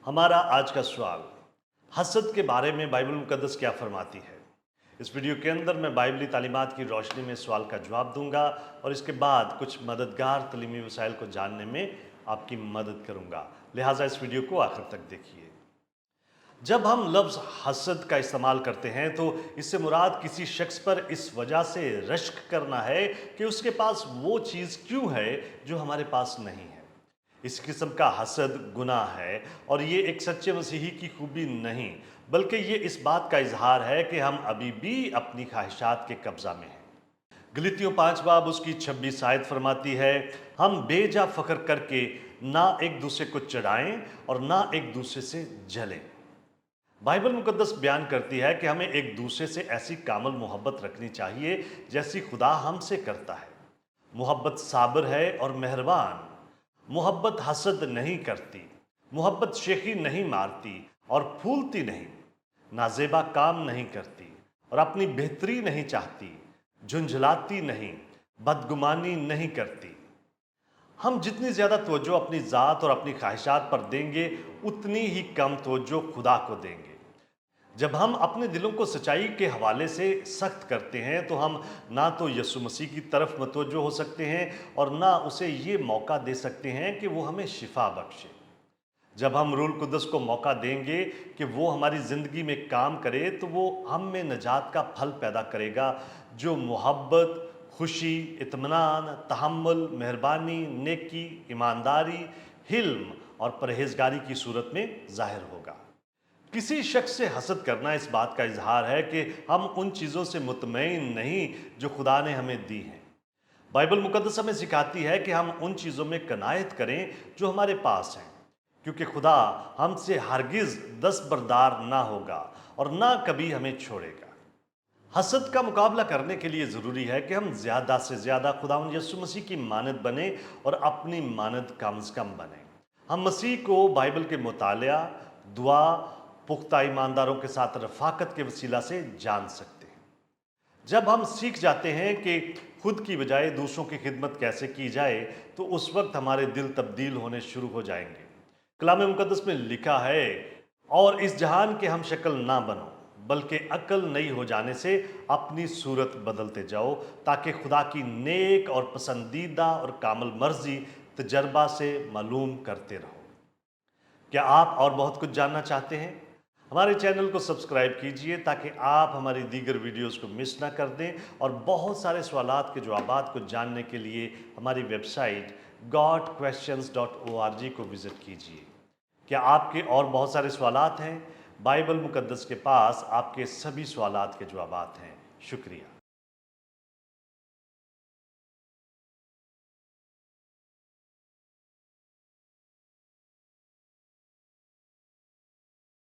हमारा आज का सवाल, हसद के बारे में बाइबल मुकद्दस क्या फरमाती है? इस वीडियो के अंदर मैं बाइबली तालीमात की रोशनी में सवाल का जवाब दूंगा और इसके बाद कुछ मददगार तलीमी वसाइल को जानने में आपकी मदद करूंगा। लिहाजा इस वीडियो को आखिर तक देखिए। जब हम लफ्ज़ हसद का इस्तेमाल करते हैं तो इससे मुराद किसी शख्स पर इस वजह से रश्क करना है कि उसके पास वो चीज़ क्यों है जो हमारे पास नहीं है। इस किस्म का हसद गुनाह है और ये एक सच्चे मसीही की खूबी नहीं, बल्कि ये इस बात का इजहार है कि हम अभी भी अपनी ख्वाहिशात के कब्जा में हैं। गलीतियों 5 बाब उसकी 26 आयत फरमाती है, हम बेजा फ़ख्र करके ना एक दूसरे को चढ़ाएं और ना एक दूसरे से जलें। बाइबल मुकद्दस बयान करती है कि हमें एक दूसरे से ऐसी कामल मोहब्बत रखनी चाहिए जैसी खुदा हमसे करता है। मोहब्बत साबर है और मेहरबान। मोहब्बत हसद नहीं करती। मोहब्बत शेखी नहीं मारती और फूलती नहीं। नाजेबा काम नहीं करती और अपनी बेहतरी नहीं चाहती। झुंझलाती नहीं, बदगुमानी नहीं करती। हम जितनी ज़्यादा तवज्जो अपनी ज़ात और अपनी ख्वाहिशात पर देंगे, उतनी ही कम तवज्जो खुदा को देंगे। जब हम अपने दिलों को सच्चाई के हवाले से सख्त करते हैं तो हम ना तो यसु मसीह की तरफ मतवज्जो हो सकते हैं और ना उसे ये मौका दे सकते हैं कि वो हमें शिफा बख्शे। जब हम रूल कुद्दस को मौका देंगे कि वो हमारी ज़िंदगी में काम करे तो वो हम में नजात का फल पैदा करेगा जो मोहब्बत, खुशी, इत्मीनान, तहम्मुल, मेहरबानी, नेकी, ईमानदारी, हिल्म और परहेजगारी की सूरत में ज़ाहिर होगा। किसी शख्स से हसद करना इस बात का इजहार है कि हम उन चीज़ों से मुतमईन नहीं जो खुदा ने हमें दी हैं। बाइबल मुकद्दस हमें सिखाती है कि हम उन चीज़ों में कनायत करें जो हमारे पास हैं, क्योंकि खुदा हमसे हरगिज़ दस्तबरदार ना होगा और ना कभी हमें छोड़ेगा। हसद का मुकाबला करने के लिए ज़रूरी है कि हम ज़्यादा से ज़्यादा खुदावंद यीशु मसीह की मानद बने और अपनी मानद कम से कम बने। हम मसीह को बाइबल के मुतालिया, दुआ, पुख्ता ईमानदारों के साथ रफ़ाकत के वसीला से जान सकते हैं। जब हम सीख जाते हैं कि खुद की बजाय दूसरों की खिदमत कैसे की जाए तो उस वक्त हमारे दिल तब्दील होने शुरू हो जाएंगे। कलाम मुकद्दस में लिखा है, और इस जहान के हम शक्ल ना बनो बल्कि अक्ल नई हो जाने से अपनी सूरत बदलते जाओ, ताकि खुदा की नेक और पसंदीदा और कामल मर्जी तजर्बा से मालूम करते रहो। क्या आप और बहुत कुछ जानना चाहते हैं? हमारे चैनल को सब्सक्राइब कीजिए ताकि आप हमारी दीगर वीडियोस को मिस ना कर दें और बहुत सारे सवालात के जवाबात को जानने के लिए हमारी वेबसाइट godquestions.org को विज़िट कीजिए। क्या आपके और बहुत सारे सवालात हैं? बाइबल मुकद्दस के पास आपके सभी सवालात के जवाबात हैं। शुक्रिया।